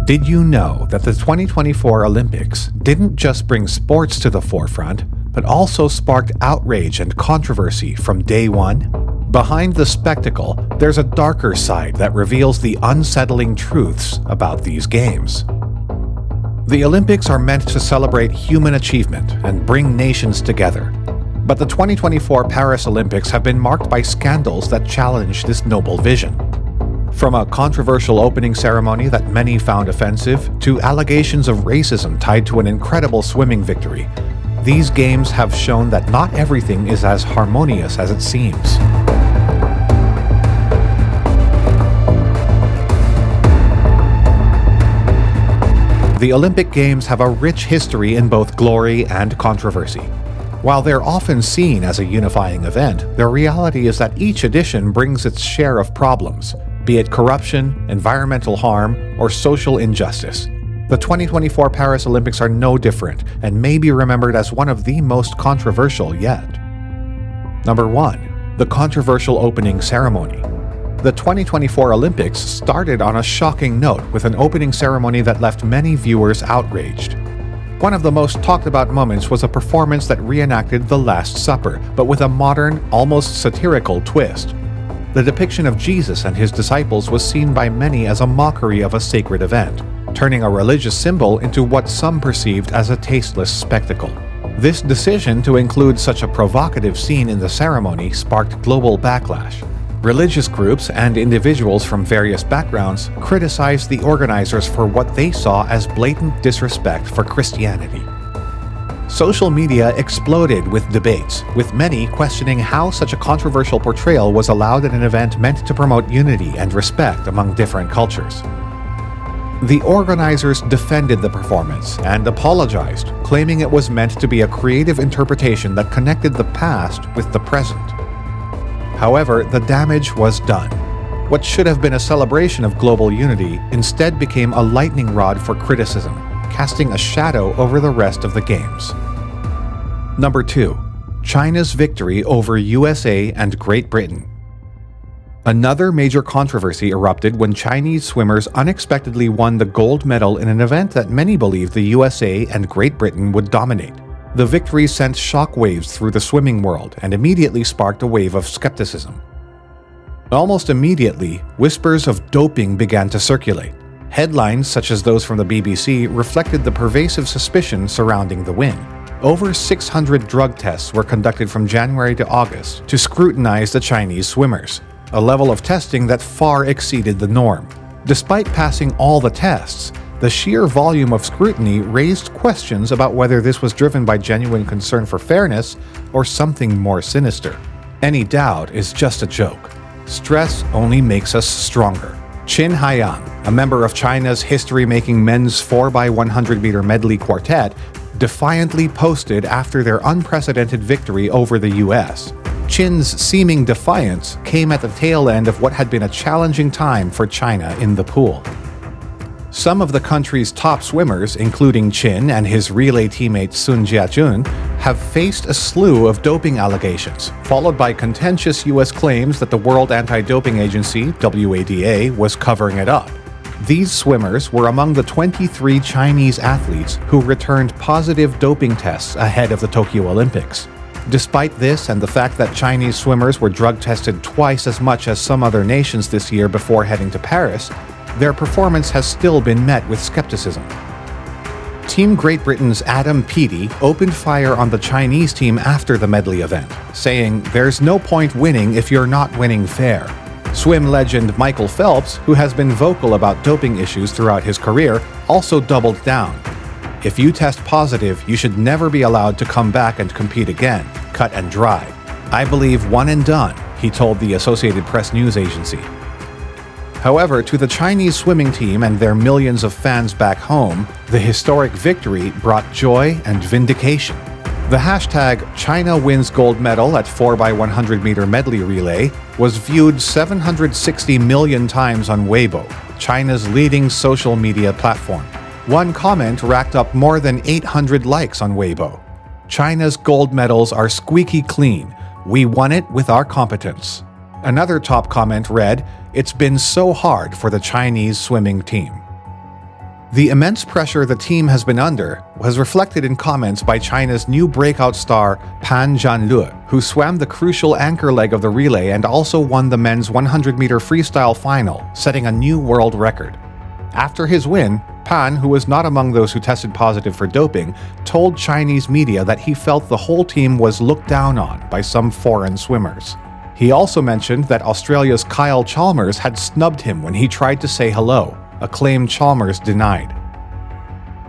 Did you know that the 2024 Olympics didn't just bring sports to the forefront, but also sparked outrage and controversy from day one? Behind the spectacle, there's a darker side that reveals the unsettling truths about these games. The Olympics are meant to celebrate human achievement and bring nations together. But the 2024 Paris Olympics have been marked by scandals that challenge this noble vision. From a controversial opening ceremony that many found offensive, to allegations of racism tied to an incredible swimming victory, these games have shown that not everything is as harmonious as it seems. The Olympic Games have a rich history in both glory and controversy. While they're often seen as a unifying event, the reality is that each edition brings its share of problems, be it corruption, environmental harm, or social injustice. The 2024 Paris Olympics are no different and may be remembered as one of the most controversial yet. Number 1. The controversial opening ceremony. The 2024 Olympics started on a shocking note with an opening ceremony that left many viewers outraged. One of the most talked about moments was a performance that reenacted the Last Supper, but with a modern, almost satirical twist. The depiction of Jesus and his disciples was seen by many as a mockery of a sacred event, turning a religious symbol into what some perceived as a tasteless spectacle. This decision to include such a provocative scene in the ceremony sparked global backlash. Religious groups and individuals from various backgrounds criticized the organizers for what they saw as blatant disrespect for Christianity. Social media exploded with debates, with many questioning how such a controversial portrayal was allowed at an event meant to promote unity and respect among different cultures. The organizers defended the performance and apologized, claiming it was meant to be a creative interpretation that connected the past with the present. However, the damage was done. What should have been a celebration of global unity instead became a lightning rod for criticism, casting a shadow over the rest of the games. Number 2. China's victory over USA and Great Britain. Another major controversy erupted when Chinese swimmers unexpectedly won the gold medal in an event that many believed the USA and Great Britain would dominate. The victory sent shockwaves through the swimming world and immediately sparked a wave of skepticism. Almost immediately, whispers of doping began to circulate. Headlines such as those from the BBC reflected the pervasive suspicion surrounding the win. Over 600 drug tests were conducted from January to August to scrutinize the Chinese swimmers, a level of testing that far exceeded the norm. Despite passing all the tests, the sheer volume of scrutiny raised questions about whether this was driven by genuine concern for fairness or something more sinister. Any doubt is just a joke. Stress only makes us stronger. Qin Haiyang, a member of China's history-making men's 4x100-meter medley quartet, defiantly posted after their unprecedented victory over the US. Qin's seeming defiance came at the tail end of what had been a challenging time for China in the pool. Some of the country's top swimmers, including Qin and his relay teammate Sun Jiajun, have faced a slew of doping allegations, followed by contentious U.S. claims that the World Anti-Doping Agency, WADA, was covering it up. These swimmers were among the 23 Chinese athletes who returned positive doping tests ahead of the Tokyo Olympics. Despite this and the fact that Chinese swimmers were drug tested twice as much as some other nations this year before heading to Paris, their performance has still been met with skepticism. Team Great Britain's Adam Peaty opened fire on the Chinese team after the medley event, saying, "There's no point winning if you're not winning fair." Swim legend Michael Phelps, who has been vocal about doping issues throughout his career, also doubled down. "If you test positive, you should never be allowed to come back and compete again. Cut and dry. I believe one and done," he told the Associated Press news agency. However, to the Chinese swimming team and their millions of fans back home, the historic victory brought joy and vindication. The hashtag China wins gold medal at 4x100-meter medley relay was viewed 760 million times on Weibo, China's leading social media platform. One comment racked up more than 800 likes on Weibo. "China's gold medals are squeaky clean. We won it with our competence." Another top comment read, "It's been so hard for the Chinese swimming team." The immense pressure the team has been under was reflected in comments by China's new breakout star Pan Zhanle, who swam the crucial anchor leg of the relay and also won the men's 100-meter freestyle final, setting a new world record. After his win, Pan, who was not among those who tested positive for doping, told Chinese media that he felt the whole team was looked down on by some foreign swimmers. He also mentioned that Australia's Kyle Chalmers had snubbed him when he tried to say hello, a claim Chalmers denied.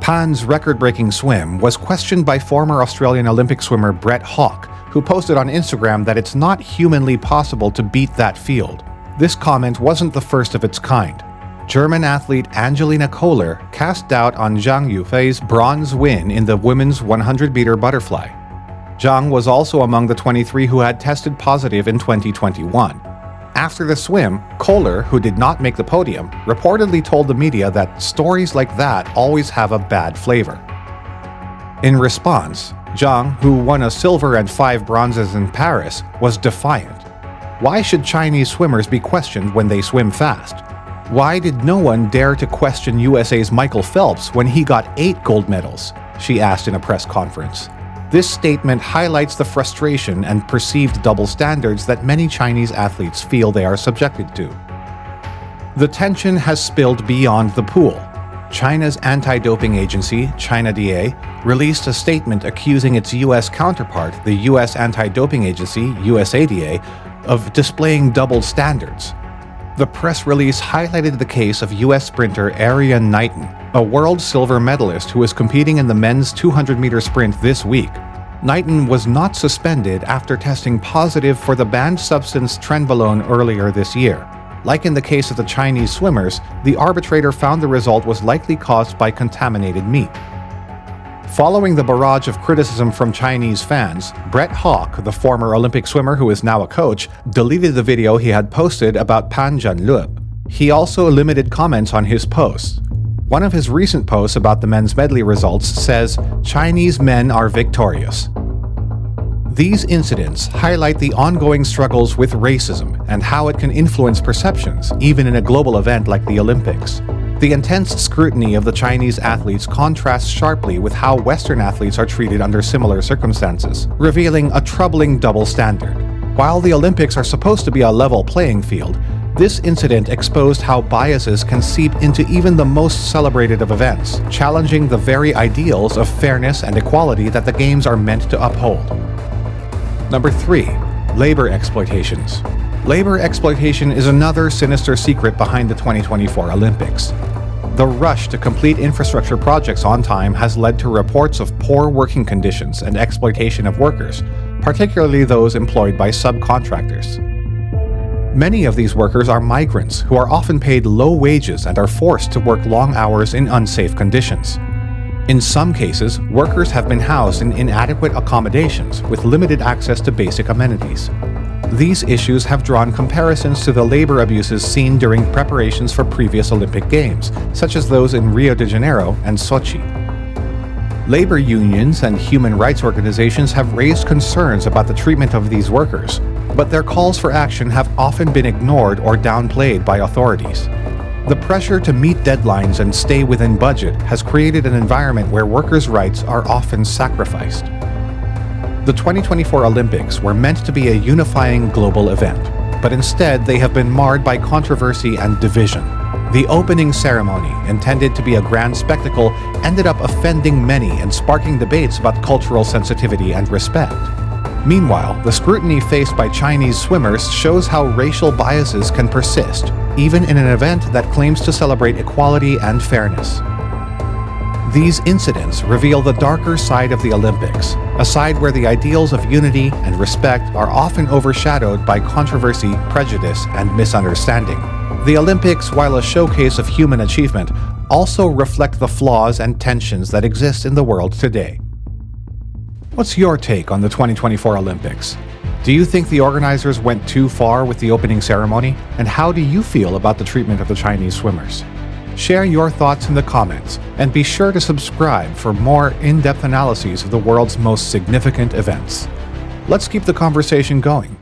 Pan's record-breaking swim was questioned by former Australian Olympic swimmer Brett Hawke, who posted on Instagram that it's not humanly possible to beat that field. This comment wasn't the first of its kind. German athlete Angelina Kohler cast doubt on Zhang Yufei's bronze win in the women's 100-meter butterfly. Zhang was also among the 23 who had tested positive in 2021. After the swim, Kohler, who did not make the podium, reportedly told the media that stories like that always have a bad flavor. In response, Zhang, who won a silver and 5 bronzes in Paris, was defiant. Why should Chinese swimmers be questioned when they swim fast? Why did no one dare to question USA's Michael Phelps when he got 8 gold medals? She asked in a press conference. This statement highlights the frustration and perceived double standards that many Chinese athletes feel they are subjected to. The tension has spilled beyond the pool. China's anti-doping agency, ChinaDA, released a statement accusing its U.S. counterpart, the U.S. anti-doping agency, USADA, of displaying double standards. The press release highlighted the case of U.S. sprinter Erinn Knighton, a world silver medalist who is competing in the men's 200-meter sprint this week. Knighton was not suspended after testing positive for the banned substance trenbolone earlier this year. Like in the case of the Chinese swimmers, the arbitrator found the result was likely caused by contaminated meat. Following the barrage of criticism from Chinese fans, Brett Hawke, the former Olympic swimmer who is now a coach, deleted the video he had posted about Pan Zhanle. He also limited comments on his posts. One of his recent posts about the men's medley results says, "Chinese men are victorious." These incidents highlight the ongoing struggles with racism and how it can influence perceptions, even in a global event like the Olympics. The intense scrutiny of the Chinese athletes contrasts sharply with how Western athletes are treated under similar circumstances, revealing a troubling double standard. While the Olympics are supposed to be a level playing field, this incident exposed how biases can seep into even the most celebrated of events, challenging the very ideals of fairness and equality that the Games are meant to uphold. Number 3. Labor exploitations. Labor exploitation is another sinister secret behind the 2024 Olympics. The rush to complete infrastructure projects on time has led to reports of poor working conditions and exploitation of workers, particularly those employed by subcontractors. Many of these workers are migrants who are often paid low wages and are forced to work long hours in unsafe conditions. In some cases, workers have been housed in inadequate accommodations with limited access to basic amenities. These issues have drawn comparisons to the labor abuses seen during preparations for previous Olympic Games, such as those in Rio de Janeiro and Sochi. Labor unions and human rights organizations have raised concerns about the treatment of these workers, but their calls for action have often been ignored or downplayed by authorities. The pressure to meet deadlines and stay within budget has created an environment where workers' rights are often sacrificed. The 2024 Olympics were meant to be a unifying global event, but instead they have been marred by controversy and division. The opening ceremony, intended to be a grand spectacle, ended up offending many and sparking debates about cultural sensitivity and respect. Meanwhile, the scrutiny faced by Chinese swimmers shows how racial biases can persist, even in an event that claims to celebrate equality and fairness. These incidents reveal the darker side of the Olympics, a side where the ideals of unity and respect are often overshadowed by controversy, prejudice, and misunderstanding. The Olympics, while a showcase of human achievement, also reflect the flaws and tensions that exist in the world today. What's your take on the 2024 Olympics? Do you think the organizers went too far with the opening ceremony? And how do you feel about the treatment of the Chinese swimmers? Share your thoughts in the comments, and be sure to subscribe for more in-depth analyses of the world's most significant events. Let's keep the conversation going.